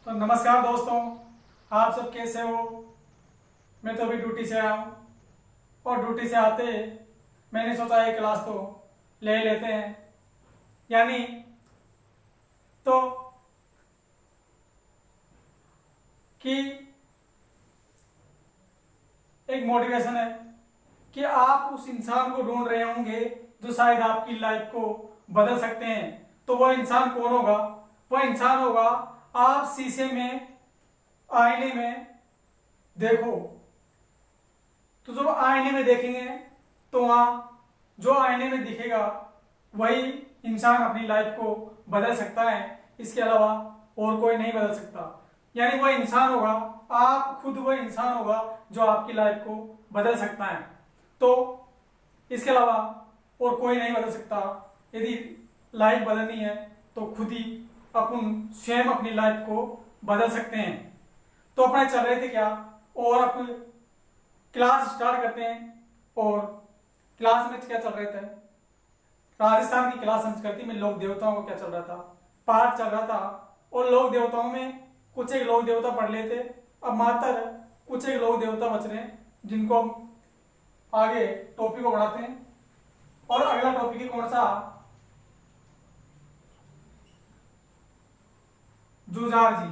तो नमस्कार दोस्तों, आप सब कैसे हो। मैं तो अभी ड्यूटी से आया हूँ और ड्यूटी से आते मैंने सोचा एक क्लास तो ले लेते हैं। यानी तो कि एक मोटिवेशन है कि आप उस इंसान को ढूंढ रहे होंगे जो शायद आपकी लाइफ को बदल सकते हैं। तो वह इंसान कौन होगा? वह इंसान होगा, आप शीशे में, आईने में देखो। तो जब आईने में देखेंगे तो वहां जो आईने में दिखेगा वही इंसान अपनी लाइफ को बदल सकता है। इसके अलावा और कोई नहीं बदल सकता। यानी वह इंसान होगा, आप खुद वह इंसान होगा जो आपकी लाइफ को बदल सकता है। तो इसके अलावा और कोई नहीं बदल सकता। यदि लाइफ बदलनी है तो खुद ही अपन स्वयं अपनी लाइफ को बदल सकते हैं। तो अपने चल रहे थे क्या, और अब क्लास स्टार्ट करते हैं। और क्लास में क्या चल रहे थे, राजस्थान की क्लास संस्कृति में लोक देवताओं का क्या चल रहा था, पाठ चल रहा था। और लोक देवताओं में कुछ एक लोक देवता पढ़ लेते, अब मात्र कुछ एक लोक देवता बच रहे हैं जिनको हम आगे टॉपिक को बढ़ाते हैं। और अगला टॉपिक है कौन सा? जुझार जी।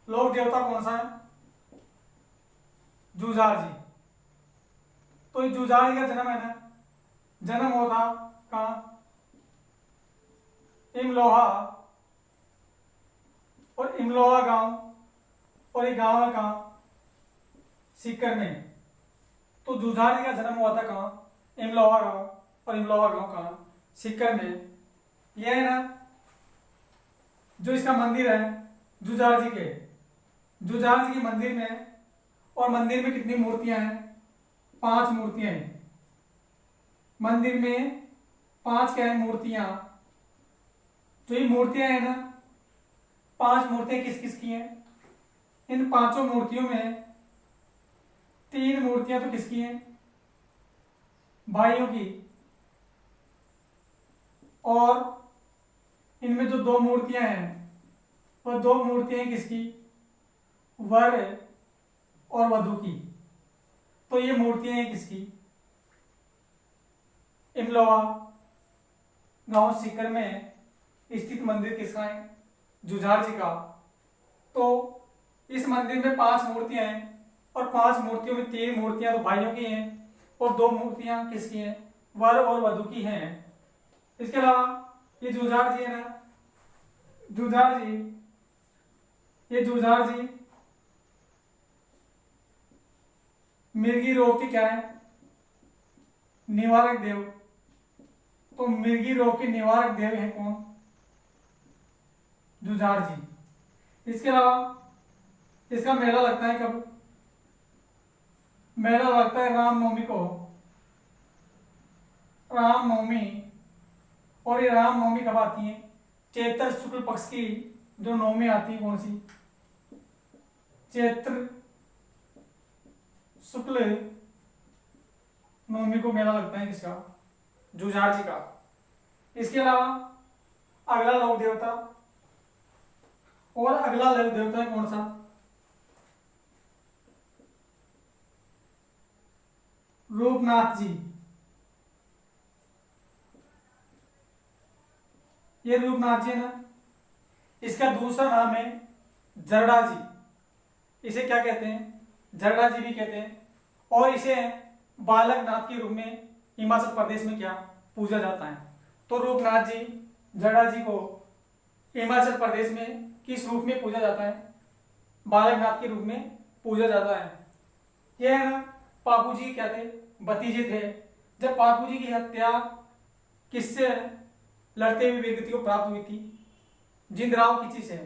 लोक देवता कौन सा है? जुझार जी। तो ये जुझार जी का जन्म है ना, जन्म हुआ था कहाँ? इमलोहा। और इमलोहा गांव, और ये गांव है कहाँ? सीकर में। तो जुझार जी का जन्म हुआ था कहाँ? इमलोहा गांव। और इमलोहा गांव कहाँ? सीकर में। यह है ना जो इसका मंदिर है जुझार जी के, जुझार जी के मंदिर में। और मंदिर में कितनी मूर्तियां हैं? 5 मूर्तियां हैं मंदिर में। 5 क्या है? मूर्तियां। जो ये मूर्तियां है ना, 5 मूर्तियां किस किस की हैं? इन 5 मूर्तियों में 3 मूर्तियां तो किसकी हैं? भाइयों की। और इनमें जो 2 मूर्तियां हैं वह 2 मूर्तियां हैं किसकी? वर और वधू की। तो ये मूर्तियां हैं किसकी? इमलोहा गांव सीकर में स्थित मंदिर किसका है? जुझार जी का। तो इस मंदिर में 5 मूर्तियां हैं और 5 मूर्तियों में 3 मूर्तियां तो भाइयों की हैं और 2 मूर्तियां किसकी हैं? वर और वधू की हैं। इसके अलावा ये जुझार जी है ना, जुझार जी, ये जुझार जी मिर्गी रोग के क्या है? निवारक देव। तो मिर्गी रोग के निवारक देव हैं कौन? जुझार जी। इसके अलावा इसका मेला लगता है कब? मेला लगता है रामनवमी को, रामनवमी। और ये रामनवमी कब आती है? चैत्र शुक्ल पक्ष की जो नवमी आती है, कौन सी? चैत्र शुक्ल नवमी को मेला लगता है किसका? जुझार जी का। इसके अलावा अगला लोक देवता, और अगला लोक देवता है कौन सा? रूपनाथ जी। ये रूपनाथ जी है ना, इसका दूसरा नाम है जरड़ा जी। इसे क्या कहते हैं? जरड़ा जी भी कहते हैं। और इसे बालक नाथ के रूप में हिमाचल प्रदेश में क्या पूजा जाता है? तो रूपनाथ जी, जरड़ा जी को हिमाचल प्रदेश में किस रूप में पूजा जाता है? बालक नाथ के रूप में पूजा जाता है। यह है ना, पापू जी क्या थे? भतीजे थे। जब पापू जी की हत्या किससे लड़ते हुए वीरगति को प्राप्त हुई थी? जिंदराव खिची से।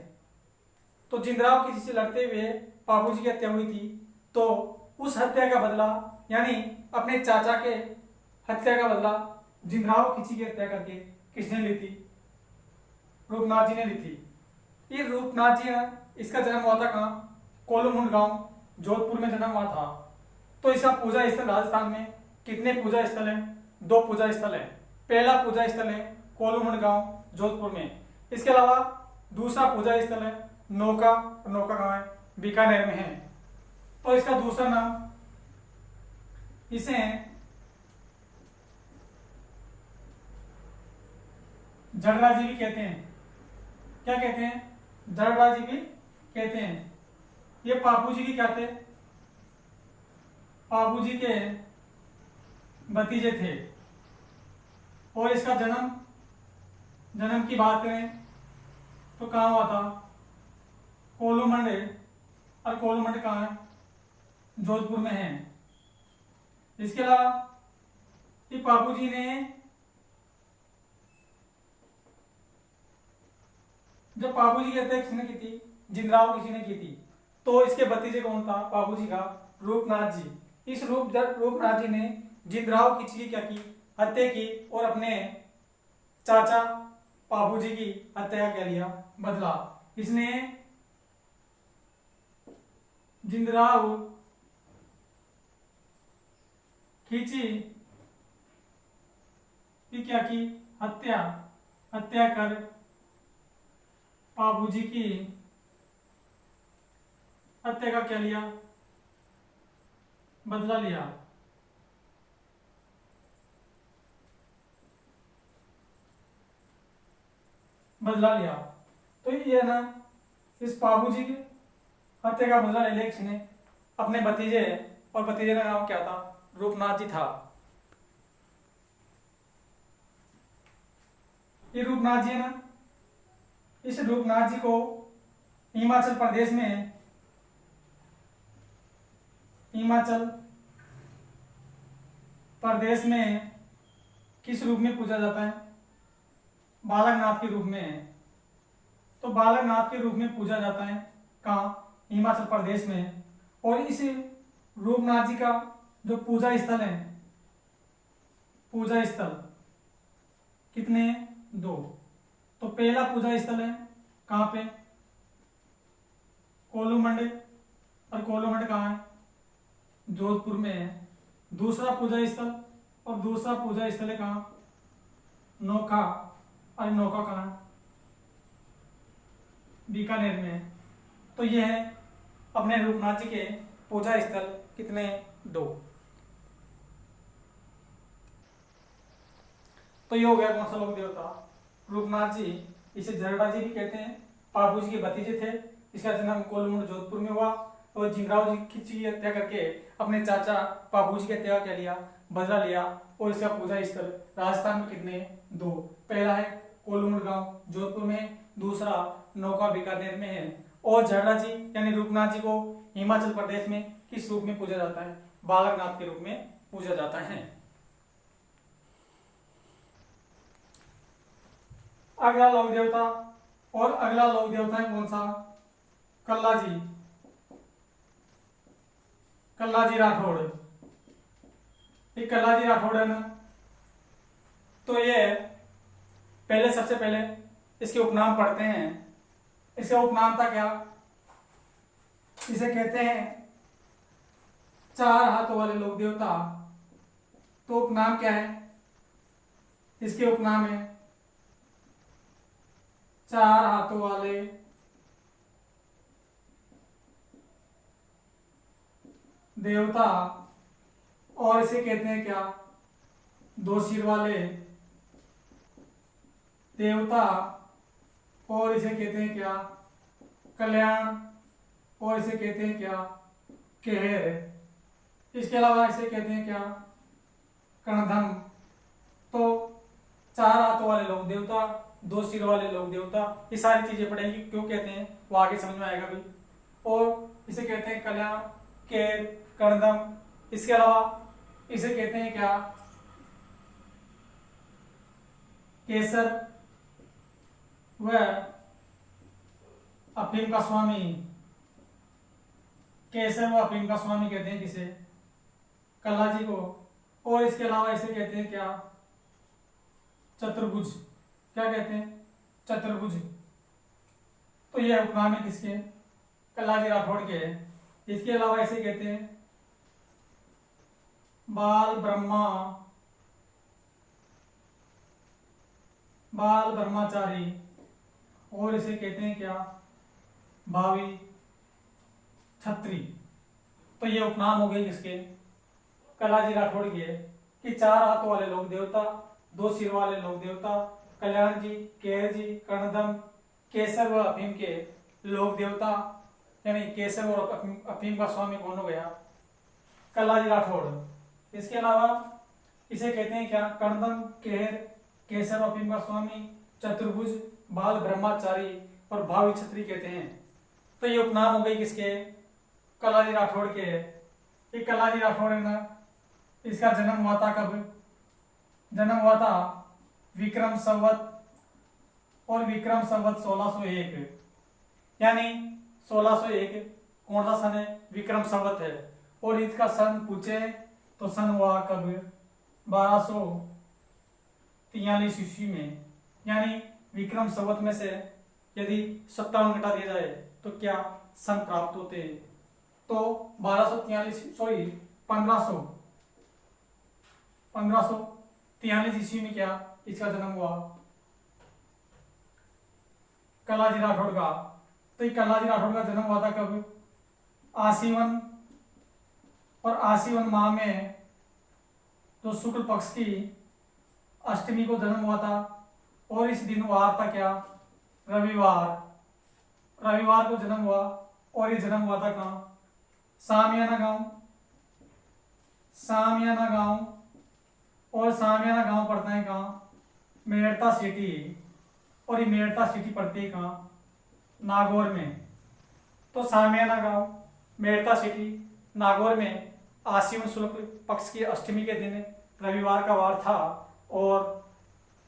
तो जिंदराव खिची से लड़ते हुए पापू जी की हत्या हुई थी। तो उस हत्या का बदला, यानी अपने चाचा के हत्या का बदला जिंदराव खिची की हत्या करके किसने ली थी? रूपनाथ जी ने ली थी। ये रूपनाथ जी है, इसका जन्म हुआ था कहाँ? कोलुमुंड गांव, जोधपुर में जन्म हुआ था। तो इसका पूजा स्थल राजस्थान में कितने पूजा स्थल हैं? 2 पूजा स्थल है। पहला पूजा स्थल है कोलुमुंड गांव, जोधपुर में। इसके अलावा दूसरा पूजा स्थल है नौका, नौका कहाँ है? बीकानेर में है। तो इसका दूसरा नाम, इसे जठराजी भी कहते हैं। क्या कहते हैं? जठराजी भी कहते हैं। ये पापू जी की क्या थे? पापू जी के भतीजे थे। और इसका जन्म की बात करें तो कहाँ हुआ था? कोलूमंड। और कोलूमंड कहाँ है? जोधपुर में है। इसके अलावा ये पापू जी ने, जब पापू जी की हत्या किसने की थी? जिंदराव किसी ने की थी। तो इसके भतीजे कौन था पापू जी का? रूपनाथ जी। इस रूपनाथ जी ने जिंदराव किसी की क्या की? हत्या की, और अपने चाचा पापू जी की हत्या क्या लिया? बदला। इसने जिंदराव खींची की क्या की? हत्या कर पापू जी की हत्या का क्या लिया? बदला लिया। बदला लिया। तो ये है ना, इस पापू जी की हत्या का बदला ले लिया किसने? अपने भतीजे। और भतीजे का नाम क्या था? रूपनाथ जी था। ये रूपनाथ जी है ना, इस रूपनाथ जी को हिमाचल प्रदेश में किस रूप में पूजा जाता है? बालकनाथ के रूप में। तो बालकनाथ के रूप में पूजा जाता है कहाँ? हिमाचल प्रदेश में। और इस रूपनाथ जी का जो पूजा स्थल है, पूजा स्थल कितने? 2। तो पहला पूजा स्थल है कहाँ पे? कोलूमंड। और कोलूमंड कहाँ है? जोधपुर में है। दूसरा पूजा स्थल है कहाँ? नौका। और नौका कहाँ है? बीकानेर में है। तो ये है अपने रूपनाथ जी के पूजा स्थल कितने? 2। तो ये हो गया कौन सा लोक देवता? रूपनाथ जी। इसे जरडा जी भी कहते हैं। पापू जी के भतीजे थे। इसका जन्म कोलूमंड जोधपुर में हुआ। और जिंगराव जी की हत्या करके अपने चाचा पापू जी की हत्या क्या लिया? बदला लिया। और इसका पूजा स्थल राजस्थान में कितने? 2। पहला है कोलूमंड गांव जोधपुर में, दूसरा नौका बीकानेर में है। और जरडा जी यानी रूपनाथ जी को हिमाचल प्रदेश में किस रूप में पूजा जाता है? बालकनाथ के रूप में पूजा जाता है। अगला लोक देवता, और अगला लोक देवता है कौन सा? कल्ला जी। कल्ला जी राठौड़। ये कल्ला जी राठौड़ है ना, तो ये सबसे पहले इसके उपनाम पढ़ते हैं। इसका उपनाम था क्या? इसे कहते हैं 4 हाथों वाले लोक देवता। तो उपनाम क्या है इसके? उपनाम है 4 हाथों वाले देवता। और इसे कहते हैं क्या? 2 सिर वाले देवता। और इसे कहते हैं क्या? कल्याण। और इसे कहते हैं क्या? कहर। इसके अलावा इसे कहते हैं क्या? कणधम। तो 4 हाथों वाले लोक देवता, 2 सिर वाले लोक देवता, ये सारी चीजें पढ़ेंगी। क्यों कहते हैं वो आगे समझ में आएगा भी। और इसे कहते हैं कल्याण, केर, कणदम। इसके अलावा इसे कहते हैं क्या? केसर व अफीम का स्वामी। केसर व अफीम का स्वामी कहते हैं किसे? कल्ला जी को। और इसके अलावा इसे कहते हैं क्या? चतुर्भुज। क्या कहते हैं? चतुर्भुज। तो यह उपनाम है किसके? कल्ला जी राठौड़ के है। इसके अलावा इसे कहते हैं बाल ब्रह्मचारी। और इसे कहते हैं क्या? भावी छत्री। तो ये उपनाम हो गए किसके? कलाजी राठौड़ के कि 4 हाथों वाले लोक देवता, 2 सिर वाले लोक देवता, कल्याण जी, केहर जी, कर्णधम, केसर व अफीम के लोक देवता, यानी केसर और अफीम का स्वामी कौन हो गया? कलाजी राठौड़। इसके अलावा इसे कहते हैं क्या? कर्णधम, केहर, केसर और अफीम का स्वामी, चतुर्भुज, बाल ब्रह्मचारी और भावी छत्री कहते हैं। तो ये उपनाम हो गई किसके? कलाजी राठौड़ के। ये कलाजी राठौड़ है ना, इसका जन्म हुआ था कब? जन्म हुआ था विक्रम संवत और विक्रम संवत 1601, यानी 1601 कौन सा सन है? विक्रम संवत है। और इसका सन पूछे तो सन हुआ कब? 1243 ईस्वी में। यानी विक्रम संवत में से यदि 57 घटा दिया जाए तो क्या सन प्राप्त होते हैं? तो 1543 ईस्वी में क्या इसका जन्म हुआ? कलाजी राठौड़ का। तो ये कलाजी राठौड़ का जन्म हुआ था कब? आसीवन और आसीवन माह में जो शुक्ल पक्ष की अष्टमी को जन्म हुआ था। और इस दिन वार था क्या? रविवार। रविवार को जन्म हुआ। और ये जन्म हुआ था कहाँ? सामियाना गांव। सामियाना गांव। और सामियाना गांव पड़ता है कहाँ? मेड़ता सिटी। और ये मेड़ता सिटी पड़ती है कहाँ? नागौर में। तो सामियाना गांव, मेड़ता सिटी, नागौर में आश्विन शुक्ल पक्ष की अष्टमी के दिन रविवार का वार था। और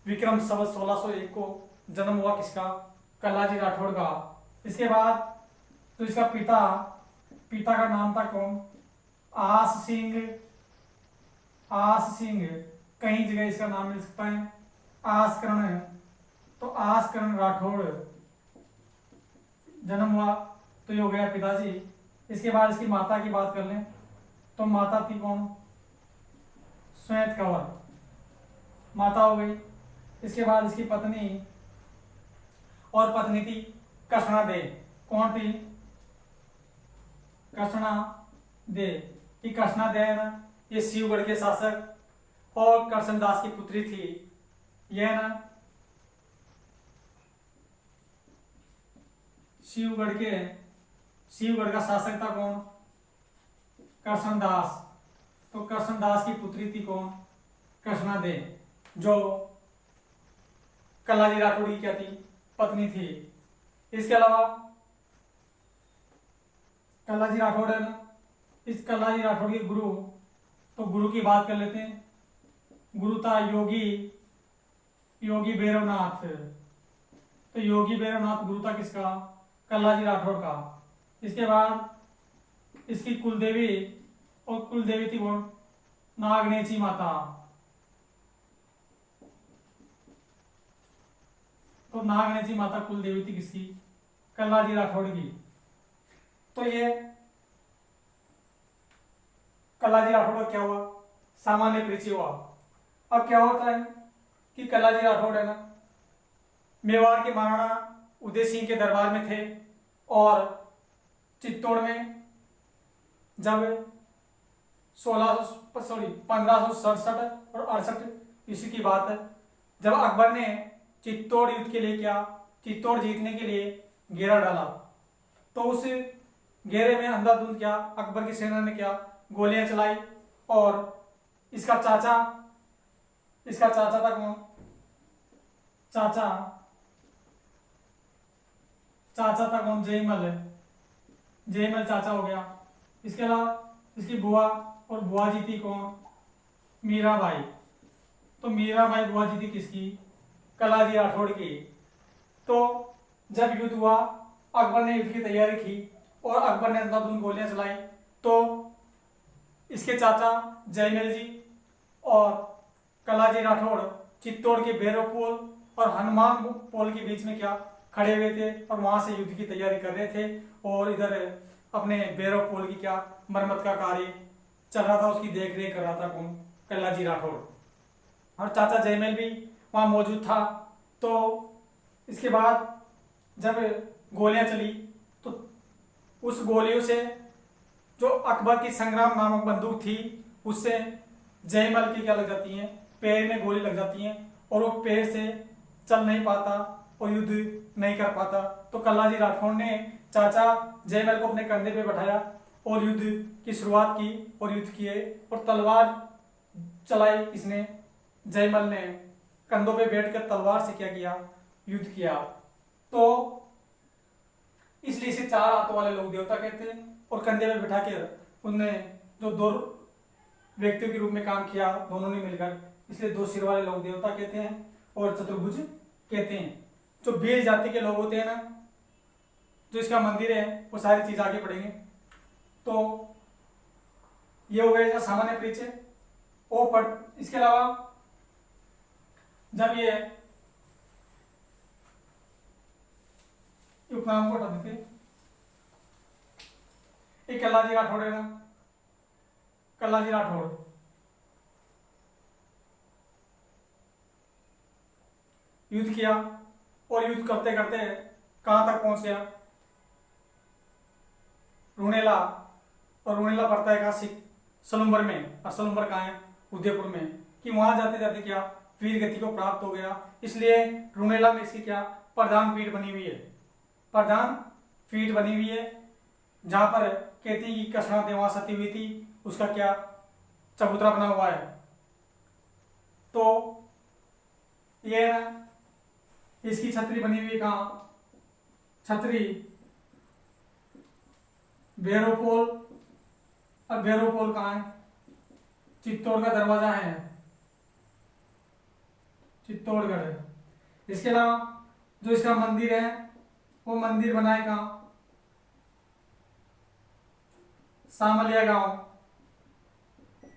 विक्रम संवत 1601 को जन्म हुआ किसका? कलाजी राठौड़ का। इसके बाद तो इसका पिता का नाम था कौन? आस सिंह। आस सिंह, कहीं जगह इसका नाम मिल सकता है। आसकरण। तो आसकरण राठौड़ जन्म हुआ। तो ये हो गया पिताजी। इसके बाद इसकी माता की बात कर लें तो माता थी कौन? श्वेत कंवर, माता हो गई। इसके बाद इसकी पत्नी थी कृष्णा दे। कौन थी? कृष्णा दे। ये कृष्णा दे है ना, ये शिवगढ़ के शासक और करसनदास की पुत्री थी। यह ना शिवगढ़ का शासक था कौन? करसनदास। तो करसनदास की पुत्री थी कौन? कृष्णा दे, जो कलाजी राठौड़ की क्या थी? पत्नी थी। इसके अलावा कलाजी राठौड़ है ना, इस कलाजी राठौड़ के गुरु, तो गुरु की बात कर लेते हैं। गुरु था योगी भैरवनाथ। तो योगी भैरवनाथ गुरु था किसका? कलाजी राठौड़ का। इसके बाद इसकी कुलदेवी थी कौन? नागनेची माता। तो नागनेची माता कुलदेवी थी किसकी? कलाजी राठौड़ की। तो ये कलाजी राठौड़ का क्या हुआ? सामान्य परिचय हुआ। अब क्या होता है कि कलाजी राठौड़ है ना, मेवाड़ के महाराणा उदय सिंह के दरबार में थे। और चित्तौड़ में जब 1567 और 68 ईस्वी की बात है, जब अकबर ने चित्तौड़ युद्ध के लिए चित्तौड़ जीतने के लिए घेरा डाला, तो उस घेरे में अंधाधुंध अकबर की सेना ने गोलियां चलाई। और इसका चाचा था कौन? चाचा था कौन? जयमल चाचा हो गया। इसके अलावा इसकी बुआ और बुआ जी थी कौन? मीराबाई। तो मीराबाई बुआ जी थी किसकी? कलाजी राठौड़ की। तो जब युद्ध हुआ, अकबर ने युद्ध की तैयारी की और अकबर ने अंधाधुंध गोलियां चलाई, तो इसके चाचा जयमल जी और कलाजी राठौड़ चित्तौड़ के भैरव पोल और हनुमान पोल के बीच में खड़े हुए थे और वहां से युद्ध की तैयारी कर रहे थे। और इधर अपने भैरव पोल की मरम्मत का कार्य चल रहा था, उसकी देख रेख कर रहा था कौन? कलाजी राठौड़। और चाचा जयमल भी वहां मौजूद था। तो इसके बाद जब गोलियां चली तो उस गोलियों से जो अकबर की संग्राम नामक बंदूक थी उससे जयमल की क्या लग जाती है, पैर में गोली लग जाती है और वो पैर से चल नहीं पाता और युद्ध नहीं कर पाता। तो कल्लाजी राठौड़ ने चाचा जयमल को अपने कंधे पे बैठाया और युद्ध की शुरुआत की और युद्ध किए और तलवार चलाई किसने, जयमल ने कंधों पे बैठकर तलवार से क्या किया, युद्ध किया। तो इसलिए इसे चार हाथों वाले लोक देवता कहते हैं और कंधे पे बैठा कर उनने जो दो व्यक्तियों के रूप में काम किया दोनों ने मिलकर, इसलिए दो सिर वाले लोक देवता कहते हैं और चतुर्भुज कहते हैं। जो भील जाति के लोग होते हैं ना, जो इसका मंदिर है वो सारी चीज आगे पढ़ेंगे। तो ये हो गया इसका सामान्य परिचय। ओ पढ़, इसके अलावा जब ये उपनाम को हटा देते, एक कल्लाजी राठौड़ है ना, कल्लाजी राठौड़ युद्ध किया और युद्ध करते करते कहां तक पहुंच गया, रूणेला। और रूणेला पड़ता है कहाँ, सलुम्बर में, और सलुम्बर कहाँ है, उदयपुर में। कि वहां जाते जाते क्या वीर गति को प्राप्त हो गया, इसलिए रूणेला में इसकी क्या प्रधान पीठ बनी हुई है, प्रधान पीठ बनी हुई है, जहां पर कहती की कसना देवा सती हुई थी, उसका क्या चबूतरा बना हुआ है। तो ये ना इसकी छतरी बनी हुई कहाँ, छतरी भैरवपोल। अब भैरवपोल कहाँ है, चित्तौड़ का दरवाजा है, चित्तौड़गढ़। इसके अलावा जो इसका मंदिर है वो मंदिर बना है कहाँ, सामलिया गांव।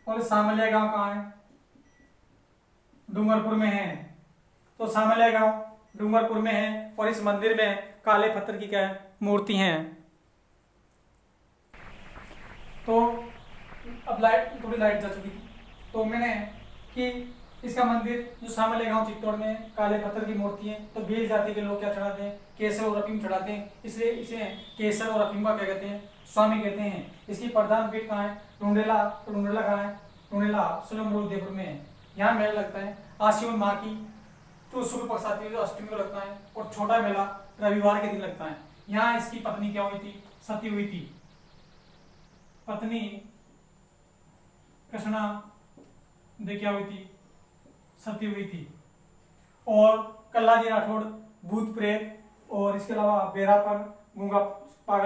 और सामलिया गांव कहाँ है, डूंगरपुर में है। तो सामलिया गांव डूंगरपुर में है और इस मंदिर में काले पत्थर की क्या है, मूर्ति हैं। तो अब थोड़ी लाइट जा चुकी थी, तो मैंने कि इसका मंदिर जो सामलिया गांव चित्तौड़ में काले पत्थर की मूर्ति है। तो भील जाति के लोग क्या चढ़ाते हैं, केसर और अफीम चढ़ाते हैं, इसलिए इसे केसर और अफीम का क्या कहते हैं, स्वामी कहते हैं। इसकी प्रधान पीठ कहाँ है, रूणेला। तो रूणेला कहाँ है, रूणेला सोलंबर उदयपुर में है। यहाँ मेला लगता है आश्विन माह की जो शुक्ल पक्ष आती है, जो अष्टमी को लगता है, और छोटा मेला रविवार के दिन लगता है। यहाँ इसकी पत्नी क्या हुई थी, सती हुई थी, पत्नी कृष्णा दे क्या हुई थी, सती हुई थी। और कल्लाजी राठौड़ भूत प्रेत और इसके अलावा बेरापन, गूंगा, पागल